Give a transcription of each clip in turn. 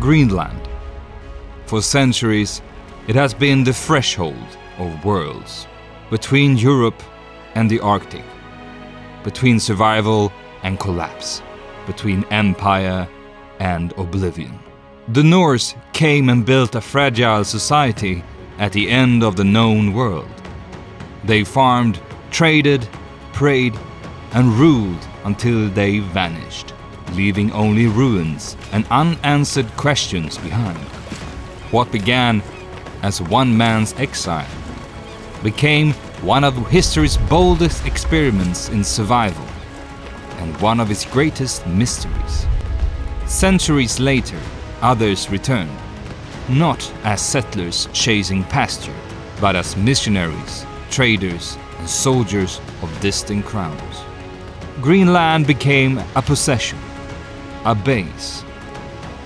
Greenland. For centuries, it has been the threshold of worlds, between Europe and the Arctic, between survival and collapse, between empire and oblivion. The Norse came and built a fragile society at the end of the known world. They farmed, traded, prayed, and ruled until they vanished, leaving only ruins and unanswered questions behind. What began as one man's exile became one of history's boldest experiments in survival and one of its greatest mysteries. Centuries later, others returned, not as settlers chasing pasture, but as missionaries, traders, and soldiers of distant crowns. Greenland became a possession, a base,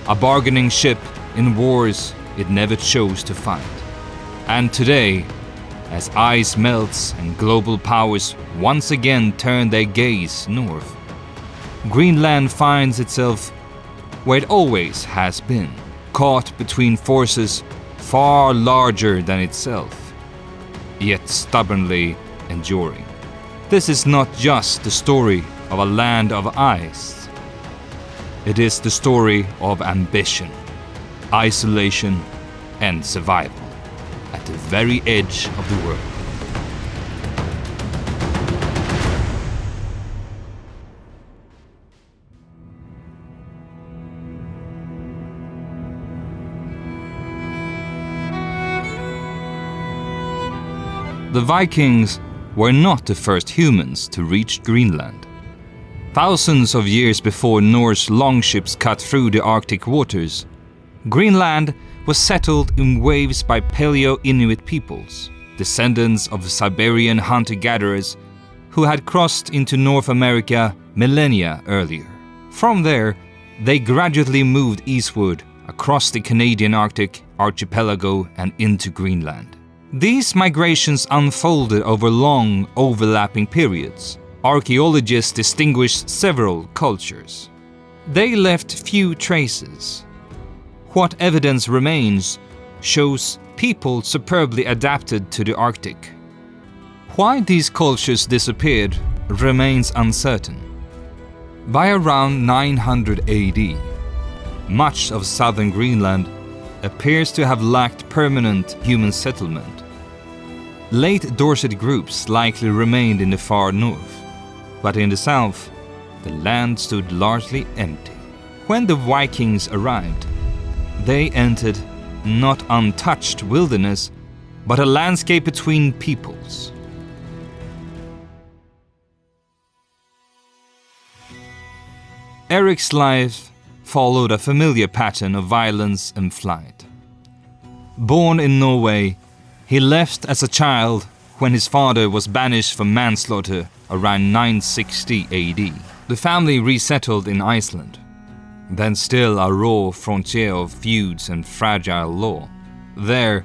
a bargaining chip in wars it never chose to fight. And today, as ice melts and global powers once again turn their gaze north, Greenland finds itself where it always has been, caught between forces far larger than itself, yet stubbornly enduring. This is not just the story of a land of ice. It is the story of ambition, isolation, and survival at the very edge of the world. The Vikings were not the first humans to reach Greenland. Thousands of years before Norse longships cut through the Arctic waters, Greenland was settled in waves by Paleo-Inuit peoples, descendants of Siberian hunter-gatherers who had crossed into North America millennia earlier. From there, they gradually moved eastward across the Canadian Arctic archipelago and into Greenland. These migrations unfolded over long, overlapping periods. Archaeologists distinguish several cultures. They left few traces. What evidence remains shows people superbly adapted to the Arctic. Why these cultures disappeared remains uncertain. By around 900 AD, much of southern Greenland appears to have lacked permanent human settlement. Late Dorset groups likely remained in the far north, but in the south, the land stood largely empty. When the Vikings arrived, they entered not untouched wilderness, but a landscape between peoples. Erik's life followed a familiar pattern of violence and flight. Born in Norway, he left as a child when his father was banished for manslaughter around 960 AD. The family resettled in Iceland, then still a raw frontier of feuds and fragile law. There,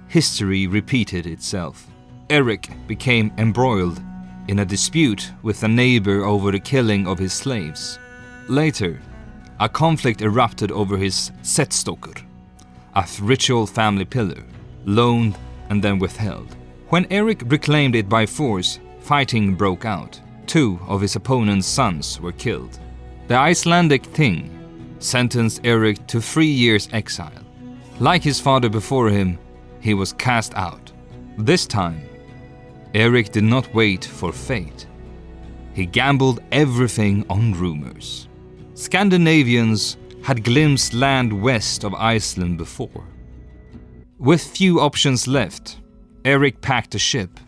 history repeated itself. Erik became embroiled in a dispute with a neighbor over the killing of his slaves. Later, a conflict erupted over his setstokker, a ritual family pillar, loaned and then withheld. When Erik reclaimed it by force, fighting broke out. 2 of his opponent's sons were killed. The Icelandic Thing sentenced Erik to 3 years' exile. Like his father before him, he was cast out. This time, Erik did not wait for fate. He gambled everything on rumors. Scandinavians had glimpsed land west of Iceland before. With few options left, Erik packed a ship,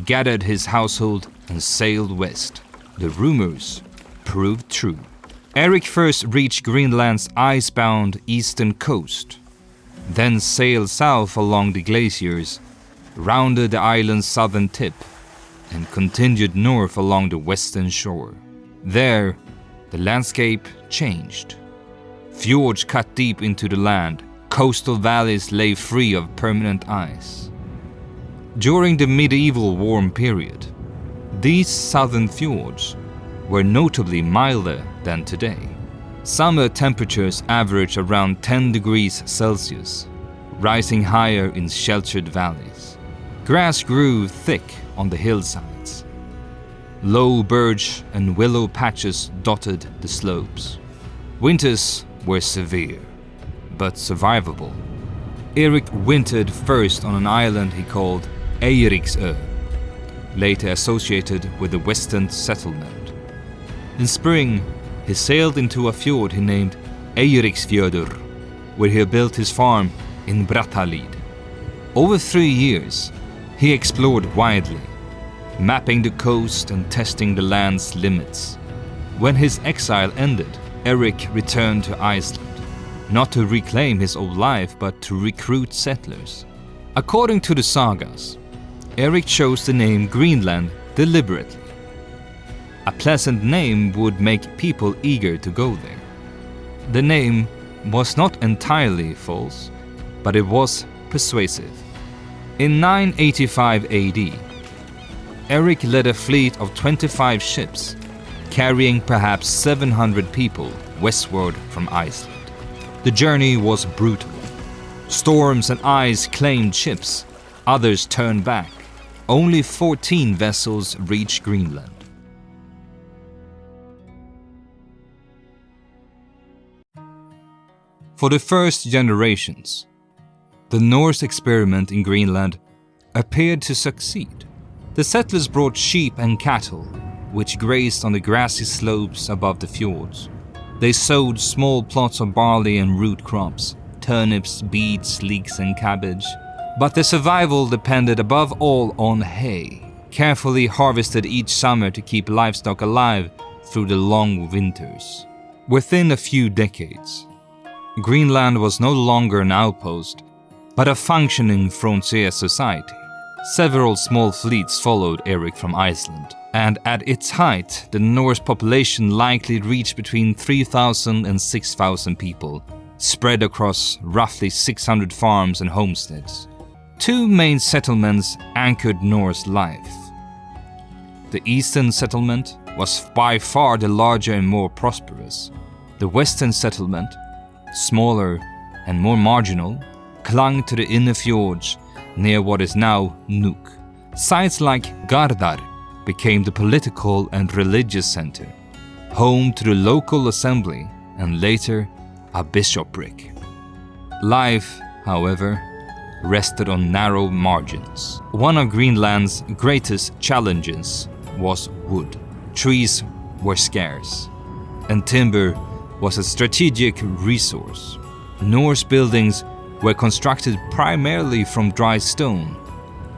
gathered his household, and sailed west. The rumors proved true. Erik first reached Greenland's ice-bound eastern coast, then sailed south along the glaciers, rounded the island's southern tip, and continued north along the western shore. There, the landscape changed. Fjords cut deep into the land. Coastal valleys lay free of permanent ice. During the medieval warm period, these southern fjords were notably milder than today. Summer temperatures average around 10 degrees Celsius, rising higher in sheltered valleys. Grass grew thick on the hillsides. Low birch and willow patches dotted the slopes. Winters were severe, but survivable. Erik wintered first on an island he called Eiriksö, later associated with the western settlement. In spring, he sailed into a fjord he named Eiriksfjörður, where he built his farm in Brattahlid. Over 3 years, he explored widely, mapping the coast and testing the land's limits. When his exile ended, Erik returned to Iceland, not to reclaim his old life but to recruit settlers. According to the sagas, Erik chose the name Greenland deliberately. A pleasant name would make people eager to go there. The name was not entirely false, but it was persuasive. In 985 AD, Erik led a fleet of 25 ships, carrying perhaps 700 people westward from Iceland. The journey was brutal. Storms and ice claimed ships, others turned back. Only 14 vessels reached Greenland. For the first generations, the Norse experiment in Greenland appeared to succeed. The settlers brought sheep and cattle, which grazed on the grassy slopes above the fjords. They sowed small plots of barley and root crops, turnips, beets, leeks and cabbage. But their survival depended above all on hay, carefully harvested each summer to keep livestock alive through the long winters. Within a few decades, Greenland was no longer an outpost, but a functioning frontier society. Several small fleets followed Erik from Iceland, and at its height, the Norse population likely reached between 3,000 and 6,000 people, spread across roughly 600 farms and homesteads. Two main settlements anchored Norse life. The eastern settlement was by far the larger and more prosperous. The western settlement, smaller and more marginal, clung to the inner fjords near what is now Nuuk. Sites like Goddard became the political and religious center, home to the local assembly and later a bishopric. Life, however, rested on narrow margins. One of Greenland's greatest challenges was wood. Trees were scarce, and timber was a strategic resource. Norse buildings were constructed primarily from dry stone,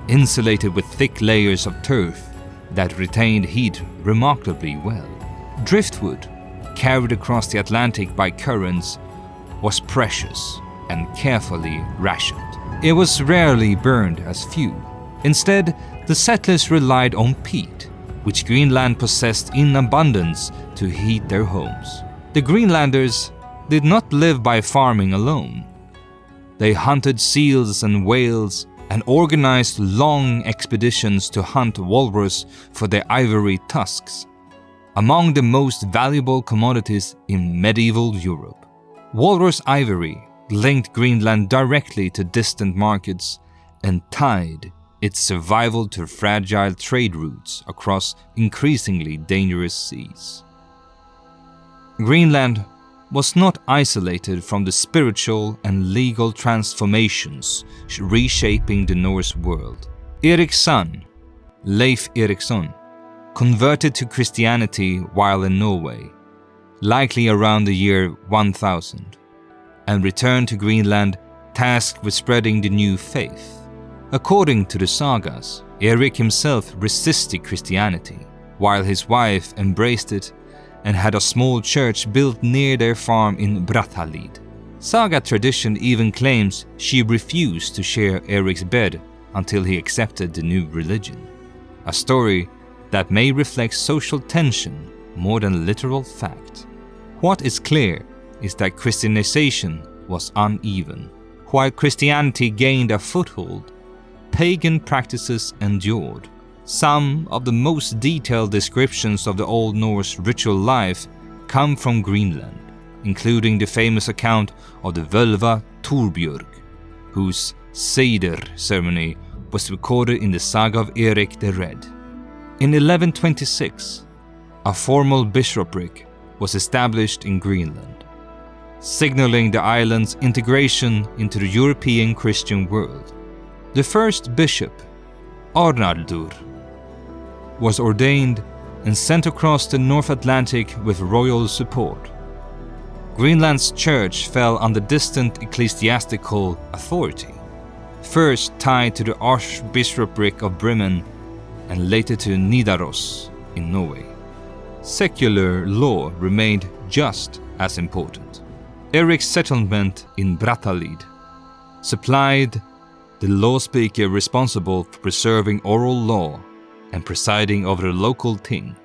insulated with thick layers of turf that retained heat remarkably well. Driftwood, carried across the Atlantic by currents, was precious and carefully rationed. It was rarely burned as fuel. Instead, the settlers relied on peat, which Greenland possessed in abundance to heat their homes. The Greenlanders did not live by farming alone. They hunted seals and whales and organized long expeditions to hunt walrus for their ivory tusks, among the most valuable commodities in medieval Europe. Walrus ivory linked Greenland directly to distant markets and tied its survival to fragile trade routes across increasingly dangerous seas. Greenland was not isolated from the spiritual and legal transformations reshaping the Norse world. Erik's son, Leif Eriksson, converted to Christianity while in Norway, likely around the year 1000, and returned to Greenland tasked with spreading the new faith. According to the sagas, Erik himself resisted Christianity, while his wife embraced it and had a small church built near their farm in Brattahlid. Saga tradition even claims she refused to share Erik's bed until he accepted the new religion. A story that may reflect social tension more than literal fact. What is clear is that Christianization was uneven. While Christianity gained a foothold, pagan practices endured. Some of the most detailed descriptions of the Old Norse ritual life come from Greenland. including the famous account of the Völva Torbjörg, whose Seder ceremony was recorded in the saga of Erik the Red. In 1126, a formal bishopric was established in Greenland, signaling the island's integration into the European Christian world. The first bishop, Arnaldur, was ordained and sent across the North Atlantic with royal support. Greenland's church fell under distant ecclesiastical authority, first tied to the Archbishopric of Bremen and later to Nidaros in Norway. Secular law remained just as important. Erik's settlement in Brattahlid supplied the law speaker responsible for preserving oral law and presiding over the local ting,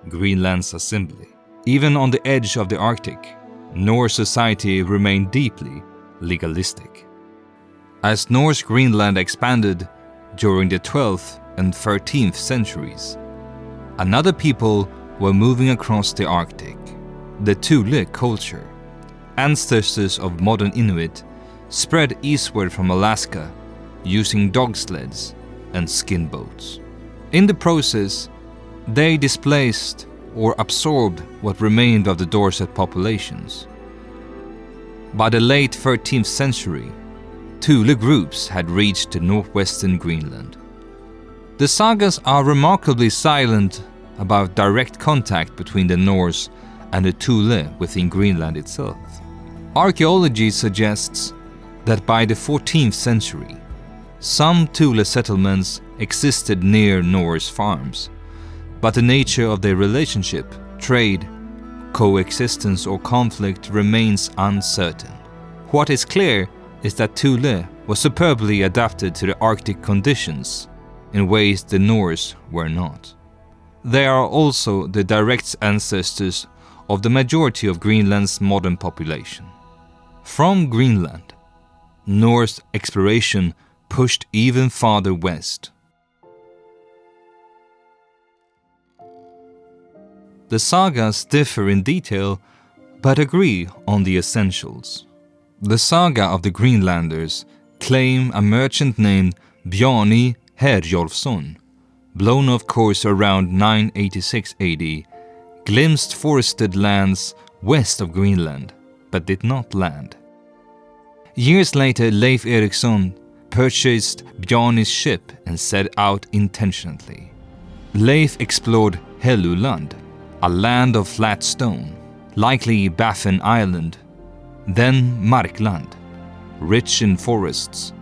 Greenland's assembly. Even on the edge of the Arctic, Norse society remained deeply legalistic. As Norse Greenland expanded during the 12th and 13th centuries, another people were moving across the Arctic. The Thule culture, ancestors of modern Inuit, spread eastward from Alaska using dog sleds and skin boats. In the process, they displaced or absorbed what remained of the Dorset populations. By the late 13th century, Thule groups had reached the northwestern Greenland. The sagas are remarkably silent about direct contact between the Norse and the Thule within Greenland itself. Archaeology suggests that by the 14th century, some Thule settlements existed near Norse farms, but the nature of their relationship, trade, coexistence or conflict remains uncertain. What is clear is that Thule was superbly adapted to the Arctic conditions in ways the Norse were not. They are also the direct ancestors of the majority of Greenland's modern population. From Greenland, Norse exploration pushed even farther west. The sagas differ in detail, but agree on the essentials. The saga of the Greenlanders claim a merchant named Bjarni Herjolfsson, blown off course around 986 AD, glimpsed forested lands west of Greenland, but did not land. Years later, Leif Eriksson purchased Bjarni's ship and set out intentionally. Leif explored Helluland, a land of flat stone, likely Baffin Island, then Markland, rich in forests,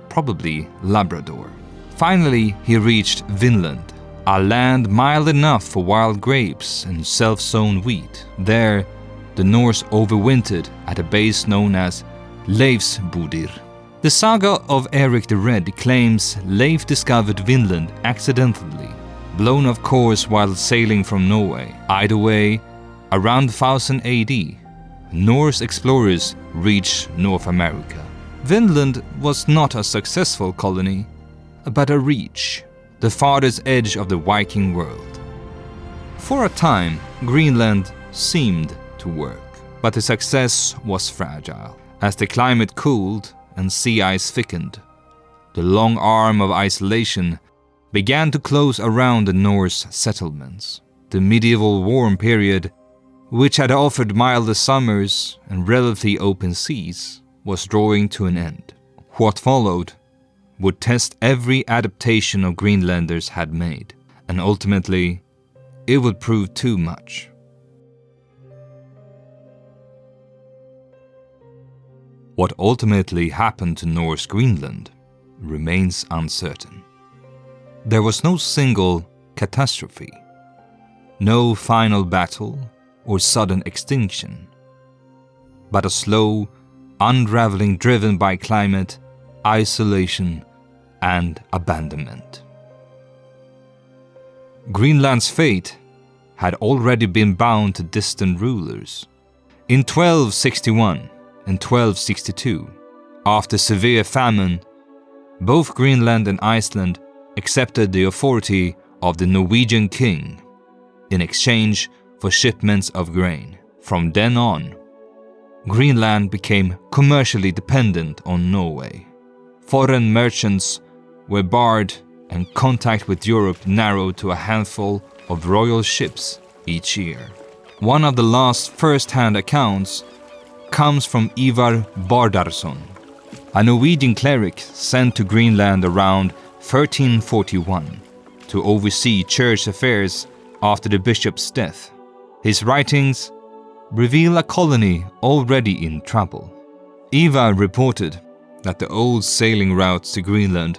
probably Labrador. Finally, he reached Vinland, a land mild enough for wild grapes and self-sown wheat. There, the Norse overwintered at a base known as Leifsbudir. The saga of Erik the Red claims Leif discovered Vinland accidentally, blown off course while sailing from Norway. Either way, around 1000 AD, Norse explorers reached North America. Vinland was not a successful colony, but a reach, the farthest edge of the Viking world. For a time, Greenland seemed to work, but the success was fragile. As the climate cooled and sea ice thickened, the long arm of isolation began to close around the Norse settlements. The medieval warm period, which had offered milder summers and relatively open seas, was drawing to an end. What followed would test every adaptation of Greenlanders had made, and ultimately, it would prove too much. What ultimately happened to Norse Greenland remains uncertain. There was no single catastrophe, no final battle or sudden extinction, but a slow unraveling driven by climate, isolation, and abandonment. Greenland's fate had already been bound to distant rulers. In 1261 and 1262, after severe famine, both Greenland and Iceland accepted the authority of the Norwegian king in exchange for shipments of grain. From then on, Greenland became commercially dependent on Norway. Foreign merchants were barred and contact with Europe narrowed to a handful of royal ships each year. One of the last first-hand accounts comes from Ivar Bardarson, a Norwegian cleric sent to Greenland around 1341 to oversee church affairs after the bishop's death. His writings reveal a colony already in trouble. Ivar reported that the old sailing routes to Greenland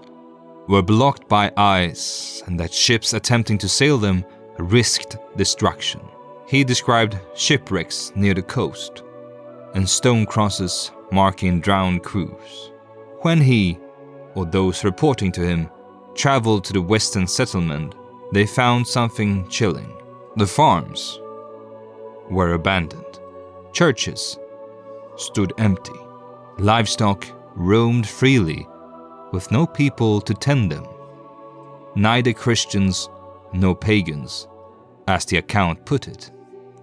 were blocked by ice and that ships attempting to sail them risked destruction. He described shipwrecks near the coast and stone crosses marking drowned crews. When he, or those reporting to him, traveled to the western settlement, they found something chilling. The farms were abandoned. Churches stood empty. Livestock roamed freely with no people to tend them. Neither Christians nor pagans, as the account put it.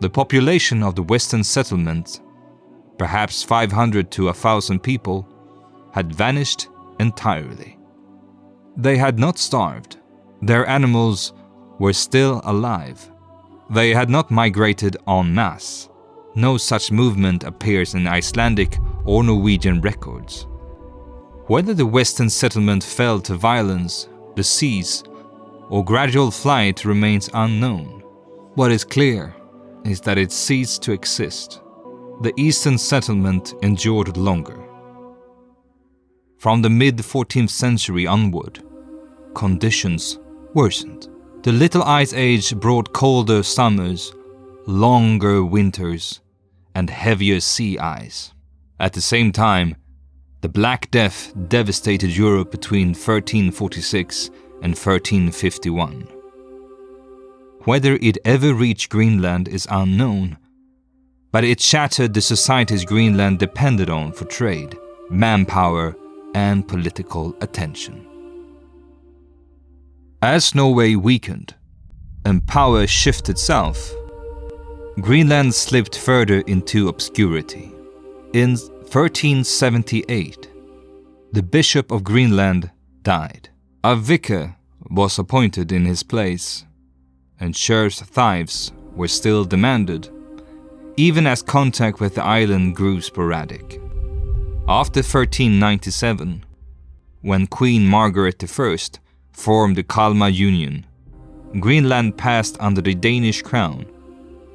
The population of the western settlement, perhaps 500 to 1,000 people, had vanished entirely. They had not starved. Their animals were still alive. They had not migrated en masse. No such movement appears in Icelandic or Norwegian records. Whether the western settlement fell to violence, disease, or gradual flight remains unknown. What is clear is that it ceased to exist. The eastern settlement endured longer. From the mid-14th century onward, conditions worsened. The Little Ice Age brought colder summers, longer winters, and heavier sea ice. At the same time, the Black Death devastated Europe between 1346 and 1351. Whether it ever reached Greenland is unknown, but it shattered the societies Greenland depended on for trade, manpower, and political attention. As Norway weakened and power shifted south, Greenland slipped further into obscurity. In 1378, the Bishop of Greenland died. A vicar was appointed in his place, and church tithes were still demanded, even as contact with the island grew sporadic. After 1397, when Queen Margaret I formed the Kalmar Union, Greenland passed under the Danish crown,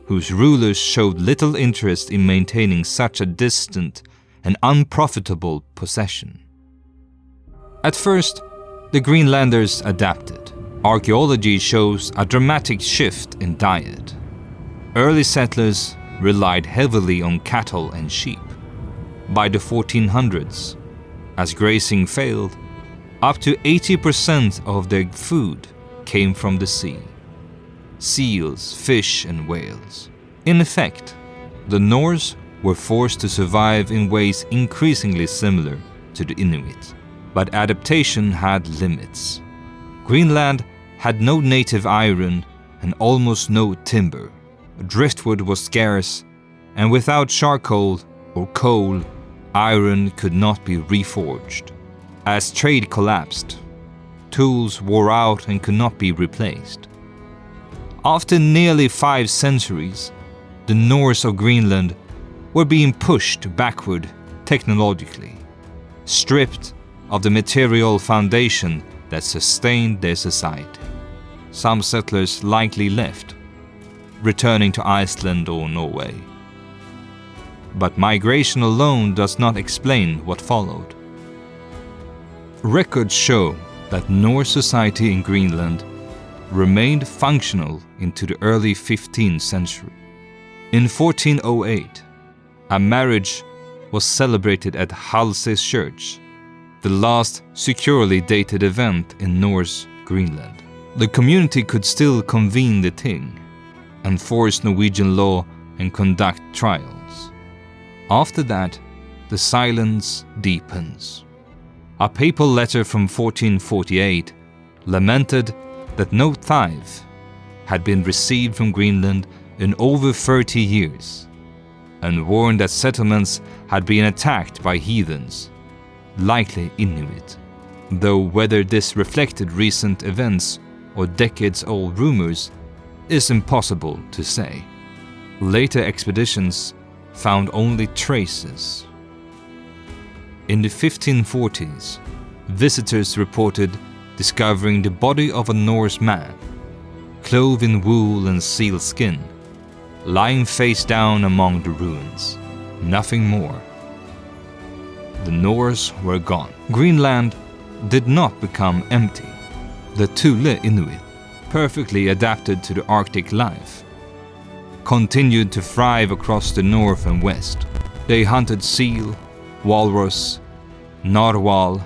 whose rulers showed little interest in maintaining such a distant and unprofitable possession. At first, the Greenlanders adapted. Archaeology shows a dramatic shift in diet. Early settlers relied heavily on cattle and sheep. By the 1400s, as grazing failed, up to 80% of their food came from the sea: seals, fish, and whales. In effect, the Norse were forced to survive in ways increasingly similar to the Inuit. But adaptation had limits. Greenland had no native iron and almost no timber. Driftwood was scarce, and without charcoal or coal, iron could not be reforged. As trade collapsed, tools wore out and could not be replaced. After nearly 5 centuries, the Norse of Greenland were being pushed backward technologically, stripped of the material foundation that sustained their society. Some settlers likely left, returning to Iceland or Norway. But migration alone does not explain what followed. Records show that Norse society in Greenland remained functional into the early 15th century. In 1408, a marriage was celebrated at Halse's church, the last securely dated event in Norse Greenland. The community could still convene the ting, enforce Norwegian law, and conduct trials. After that, the silence deepens. A papal letter from 1448 lamented that no tithe had been received from Greenland in over 30 years, and warned that settlements had been attacked by heathens, likely Inuit, though whether this reflected recent events or decades-old rumors is impossible to say. Later expeditions found only traces. In the 1540s, visitors reported discovering the body of a Norse man, clothed in wool and seal skin, lying face down among the ruins. Nothing more. The Norse were gone. Greenland did not become empty. The Thule Inuit, perfectly adapted to the Arctic life, continued to thrive across the north and west. They hunted seal, walrus, narwhal,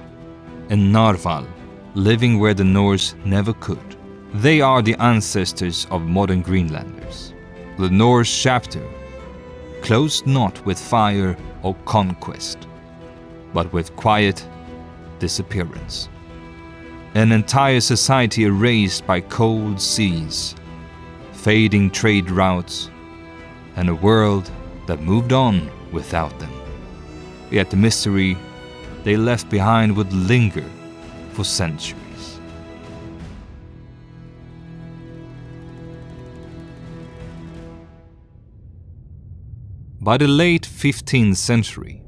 and narval, living where the Norse never could. They are the ancestors of modern Greenlanders. The Norse chapter closed not with fire or conquest, but with quiet disappearance. An entire society erased by cold seas, fading trade routes, and a world that moved on without them. Yet the mystery they left behind would linger for centuries. By the late 15th century,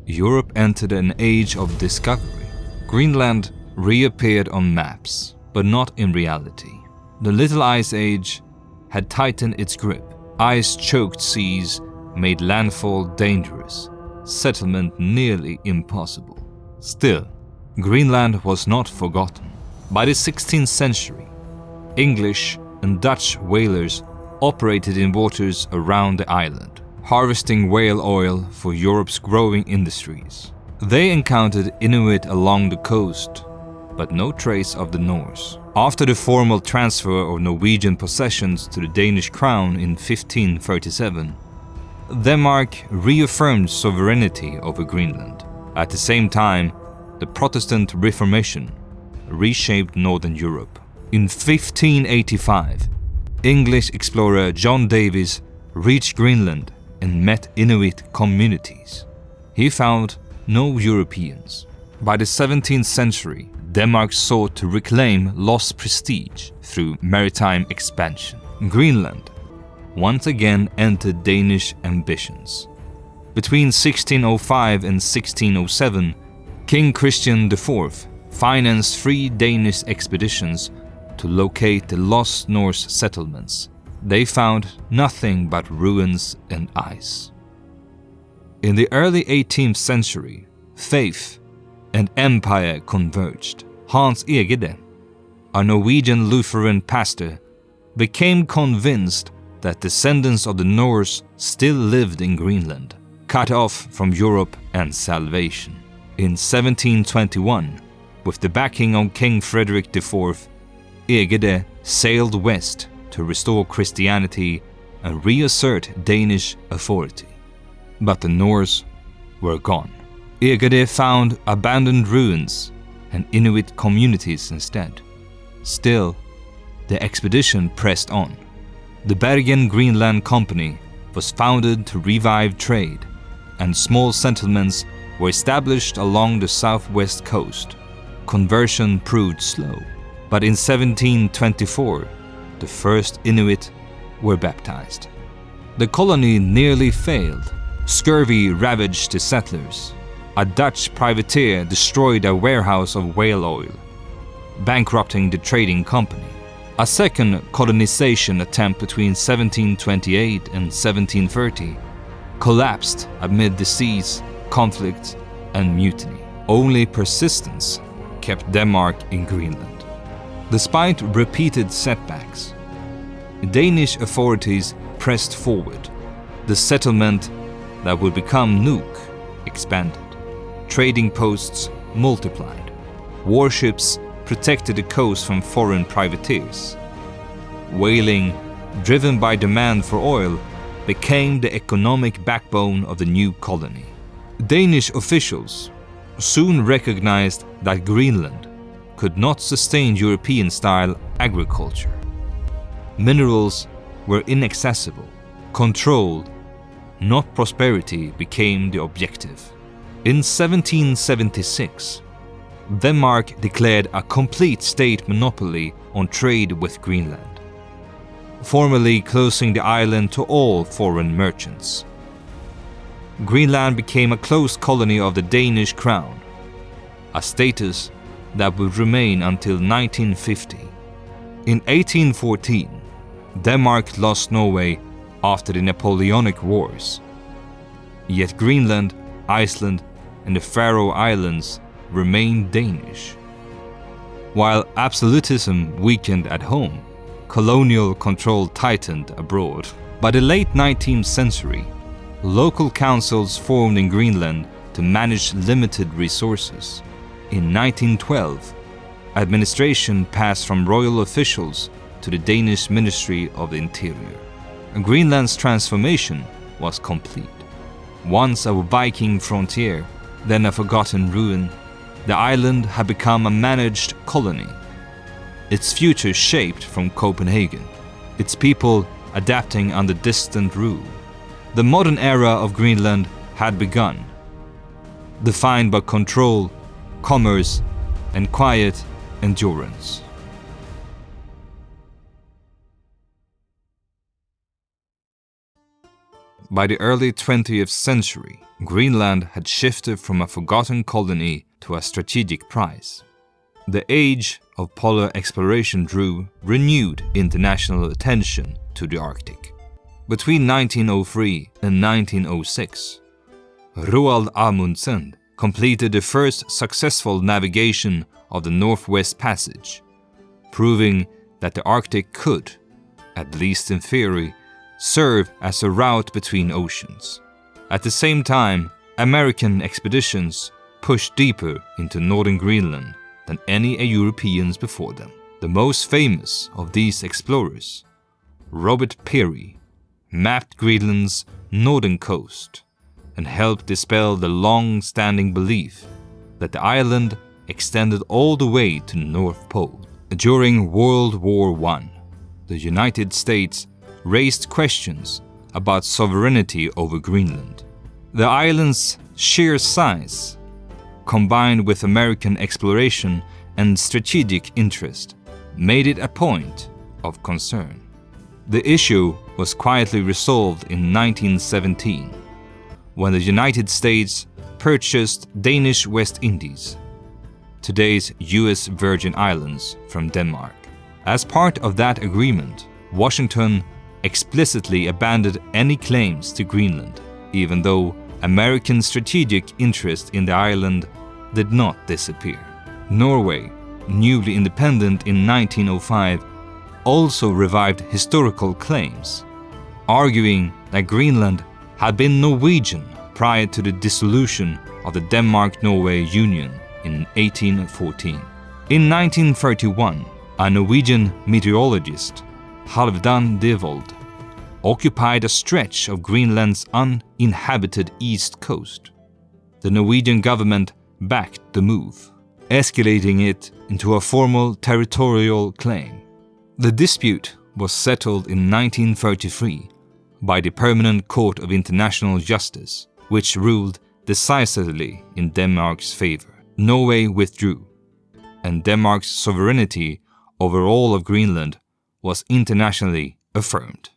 Europe entered an age of discovery. Greenland reappeared on maps, but not in reality. The Little Ice Age had tightened its grip. Ice-choked seas made landfall dangerous, settlement nearly impossible. Still, Greenland was not forgotten. By the 16th century, English and Dutch whalers operated in waters around the island, harvesting whale oil for Europe's growing industries. They encountered Inuit along the coast, but no trace of the Norse. After the formal transfer of Norwegian possessions to the Danish crown in 1537, Denmark reaffirmed sovereignty over Greenland. At the same time, the Protestant Reformation reshaped Northern Europe. In 1585, English explorer John Davis reached Greenland and met Inuit communities. He found no Europeans. By the 17th century, Denmark sought to reclaim lost prestige through maritime expansion. Greenland once again entered Danish ambitions. Between 1605 and 1607, King Christian IV financed 3 Danish expeditions to locate the lost Norse settlements. They found nothing but ruins and ice. In the early 18th century, faith and empire converged. Hans Egede, a Norwegian Lutheran pastor, became convinced that descendants of the Norse still lived in Greenland, cut off from Europe and salvation. In 1721, with the backing of King Frederick IV, Egede sailed west to restore Christianity and reassert Danish authority. But the Norse were gone. Egede found abandoned ruins and Inuit communities instead. Still, the expedition pressed on. The Bergen Greenland Company was founded to revive trade, and small settlements were established along the southwest coast. Conversion proved slow, but in 1724, the first Inuit were baptized. The colony nearly failed. Scurvy ravaged the settlers. A Dutch privateer destroyed a warehouse of whale oil, bankrupting the trading company. A second colonization attempt between 1728 and 1730 collapsed amid disease, conflict, and mutiny. Only persistence kept Denmark in Greenland. Despite repeated setbacks, Danish authorities pressed forward. The settlement that would become Nuuk expanded. Trading posts multiplied. Warships protected the coast from foreign privateers. Whaling, driven by demand for oil, became the economic backbone of the new colony. Danish officials soon recognized that Greenland could not sustain European-style agriculture. Minerals were inaccessible, controlled, not prosperity, became the objective. In 1776, Denmark declared a complete state monopoly on trade with Greenland, formally closing the island to all foreign merchants. Greenland became a close colony of the Danish crown, a status that would remain until 1950. In 1814, Denmark lost Norway after the Napoleonic Wars. Yet Greenland, Iceland, and the Faroe Islands remained Danish. While absolutism weakened at home, colonial control tightened abroad. By the late 19th century, local councils formed in Greenland to manage limited resources. In 1912, administration passed from royal officials to the Danish Ministry of the Interior. Greenland's transformation was complete. Once a Viking frontier, then a forgotten ruin, the island had become a managed colony. Its future shaped from Copenhagen, its people adapting under distant rule. The modern era of Greenland had begun, defined by control, commerce, and quiet endurance. By the early 20th century, Greenland had shifted from a forgotten colony to a strategic prize. The age of polar exploration drew renewed international attention to the Arctic. Between 1903 and 1906, Roald Amundsen completed the first successful navigation of the Northwest Passage, proving that the Arctic could, at least in theory, serve as a route between oceans. At the same time, American expeditions pushed deeper into northern Greenland than any Europeans before them. The most famous of these explorers, Robert Peary, mapped Greenland's northern coast and helped dispel the long-standing belief that the island extended all the way to the North Pole. During World War I, the United States raised questions about sovereignty over Greenland. The island's sheer size, combined with American exploration and strategic interest, made it a point of concern. The issue was quietly resolved in 1917, when the United States purchased Danish West Indies, today's US Virgin Islands, from Denmark. As part of that agreement, Washington explicitly abandoned any claims to Greenland, even though American strategic interest in the island did not disappear. Norway, newly independent in 1905, also revived historical claims, arguing that Greenland had been Norwegian prior to the dissolution of the Denmark-Norway Union in 1814. In 1931, a Norwegian meteorologist, Halvdan Devold, occupied a stretch of Greenland's uninhabited east coast. The Norwegian government backed the move, escalating it into a formal territorial claim. The dispute was settled in 1933 by the Permanent Court of International Justice, which ruled decisively in Denmark's favor. Norway withdrew, and Denmark's sovereignty over all of Greenland was internationally affirmed.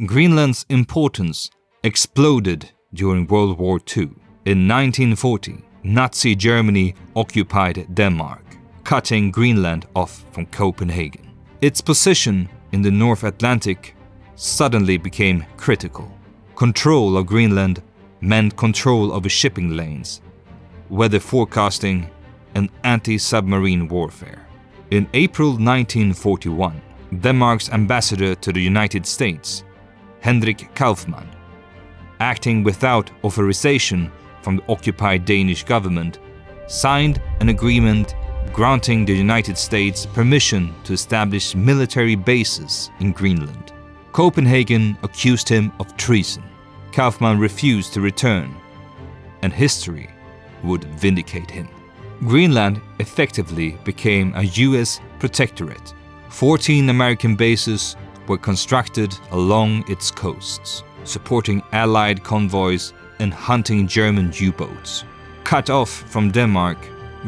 Greenland's importance exploded during World War II. In 1940, Nazi Germany occupied Denmark, cutting Greenland off from Copenhagen. Its position in the North Atlantic suddenly became critical. Control of Greenland meant control over shipping lanes, weather forecasting, and anti-submarine warfare. In April 1941, Denmark's ambassador to the United States, Henrik Kaufmann, acting without authorization from the occupied Danish government, signed an agreement granting the United States permission to establish military bases in Greenland. Copenhagen accused him of treason. Kaufmann refused to return, and history would vindicate him. Greenland effectively became a US protectorate. 14 American bases were constructed along its coasts. supporting Allied convoys and hunting German U-boats. Cut off from Denmark,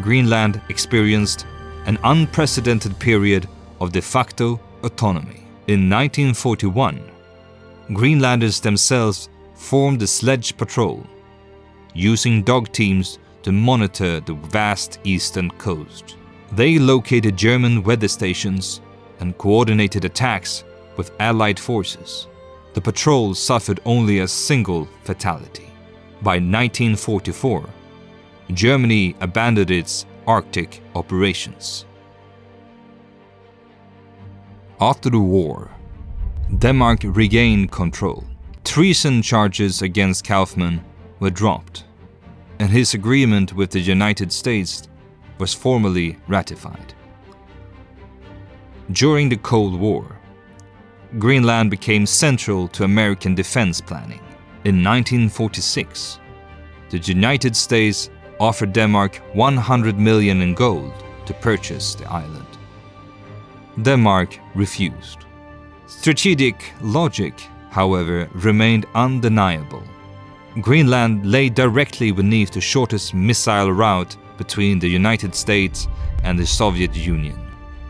Greenland experienced an unprecedented period of de facto autonomy. In 1941, Greenlanders themselves formed the Sledge Patrol, using dog teams to monitor the vast eastern coast. They located German weather stations and coordinated attacks with Allied forces. The patrol suffered only a single fatality. By 1944, Germany abandoned its Arctic operations. After the war, Denmark regained control. Treason charges against Kaufmann were dropped, and his agreement with the United States was formally ratified. During the Cold War, Greenland became central to American defense planning. In 1946, the United States offered Denmark $100 million in gold to purchase the island. Denmark refused. Strategic logic, however, remained undeniable. Greenland lay directly beneath the shortest missile route between the United States and the Soviet Union.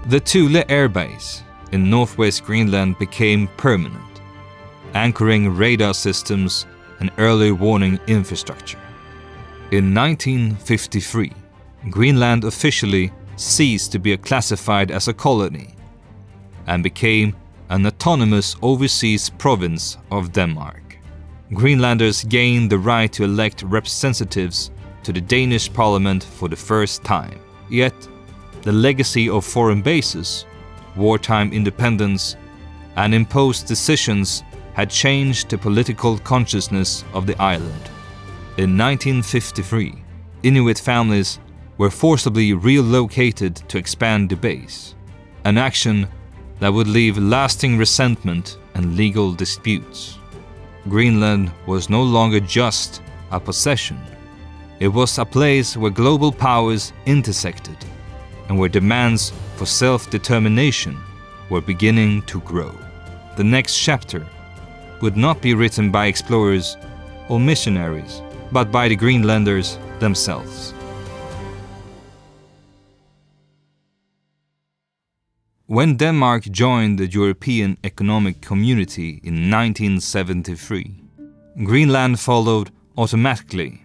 The Thule Air Base in northwest Greenland became permanent, anchoring radar systems and early warning infrastructure. In 1953, Greenland officially ceased to be classified as a colony and became an autonomous overseas province of Denmark. Greenlanders gained the right to elect representatives to the Danish parliament for the first time. Yet, the legacy of foreign bases, wartime independence, and imposed decisions had changed the political consciousness of the island. In 1953, Inuit families were forcibly relocated to expand the base, an action that would leave lasting resentment and legal disputes. Greenland was no longer just a possession. It was a place where global powers intersected and where demands for self-determination were beginning to grow. The next chapter would not be written by explorers or missionaries, but by the Greenlanders themselves. When Denmark joined the European Economic Community in 1973, Greenland followed automatically,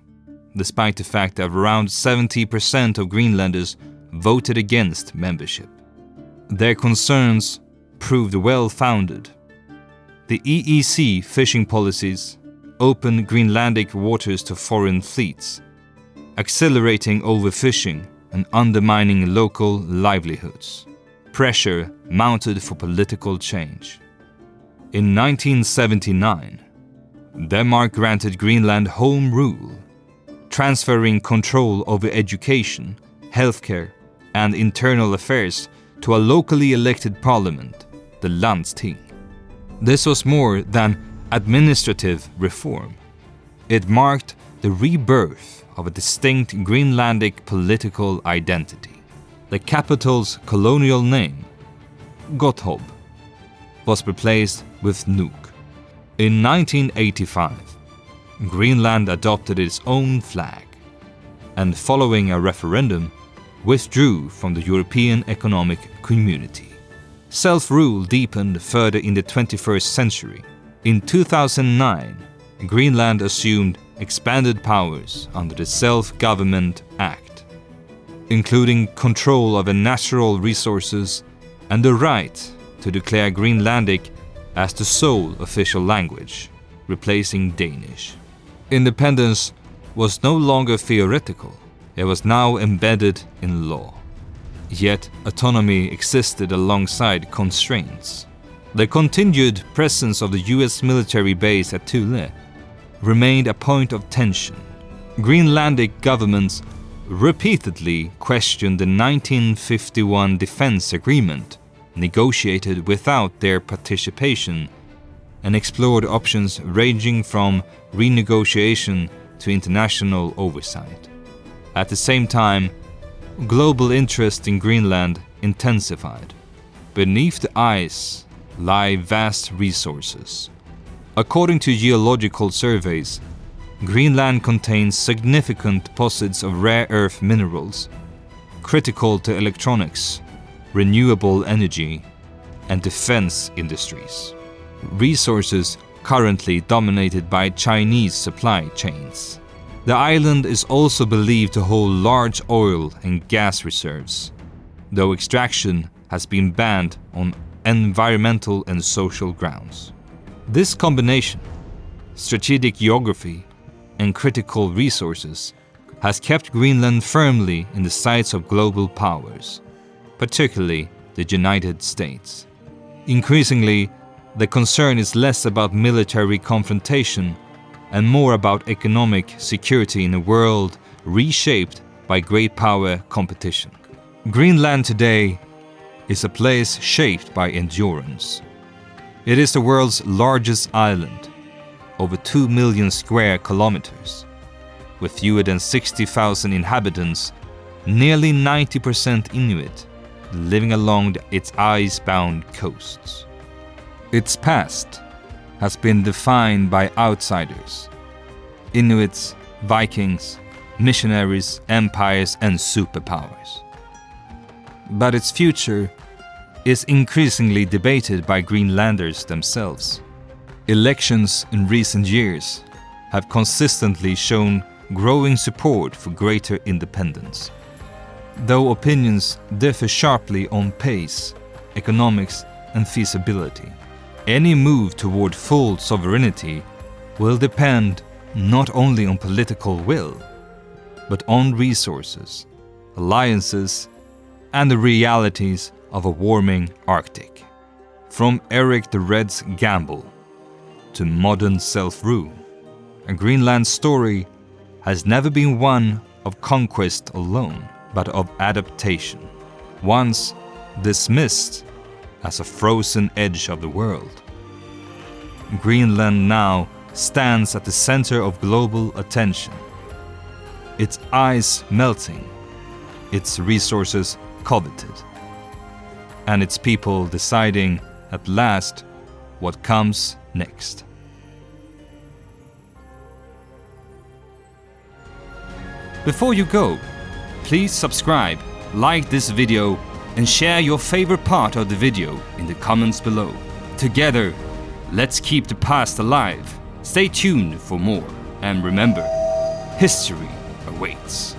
despite the fact that around 70% of Greenlanders voted against membership. Their concerns proved well-founded. The EEC fishing policies opened Greenlandic waters to foreign fleets, accelerating overfishing and undermining local livelihoods. Pressure mounted for political change. In 1979, Denmark granted Greenland home rule, transferring control over education, healthcare, and internal affairs to a locally elected parliament, the Landsting. This was more than administrative reform. It marked the rebirth of a distinct Greenlandic political identity. The capital's colonial name, Gottorp, was replaced with Nuuk. In 1985, Greenland adopted its own flag, and following a referendum, withdrew from the European Economic Community. Self-rule deepened further in the 21st century. In 2009, Greenland assumed expanded powers under the Self-Government Act, including control of the natural resources and the right to declare Greenlandic as the sole official language, replacing Danish. Independence was no longer theoretical, it was now embedded in law. Yet autonomy existed alongside constraints. The continued presence of the US military base at Thule remained a point of tension. Greenlandic governments repeatedly questioned the 1951 defense agreement, negotiated without their participation, and explored options ranging from renegotiation to international oversight. At the same time, global interest in Greenland intensified. Beneath the ice lie vast resources. According to geological surveys, Greenland contains significant deposits of rare earth minerals, critical to electronics, renewable energy, and defense industries. Resources currently dominated by Chinese supply chains. The island is also believed to hold large oil and gas reserves, though extraction has been banned on environmental and social grounds. This combination, strategic geography and critical resources, has kept Greenland firmly in the sights of global powers, particularly the United States. Increasingly, the concern is less about military confrontation and more about economic security in a world reshaped by great power competition. Greenland today is a place shaped by endurance. It is the world's largest island, over 2 million square kilometers. With fewer than 60,000 inhabitants, nearly 90% Inuit, living along its ice-bound coasts. Its past has been defined by outsiders: Inuits, Vikings, missionaries, empires, and superpowers. But its future is increasingly debated by Greenlanders themselves. Elections in recent years have consistently shown growing support for greater independence. Though opinions differ sharply on pace, economics, and feasibility, any move toward full sovereignty will depend not only on political will, but on resources, alliances, and the realities of a warming Arctic. From Erik the Red's gamble to modern self-rule, a Greenland story has never been one of conquest alone, but of adaptation, once dismissed as a frozen edge of the world. Greenland now stands at the center of global attention, its ice melting, its resources coveted, and its people deciding at last what comes next. Before you go, please subscribe, like this video, and share your favorite part of the video in the comments below. Together, let's keep the past alive. Stay tuned for more, and remember, history awaits.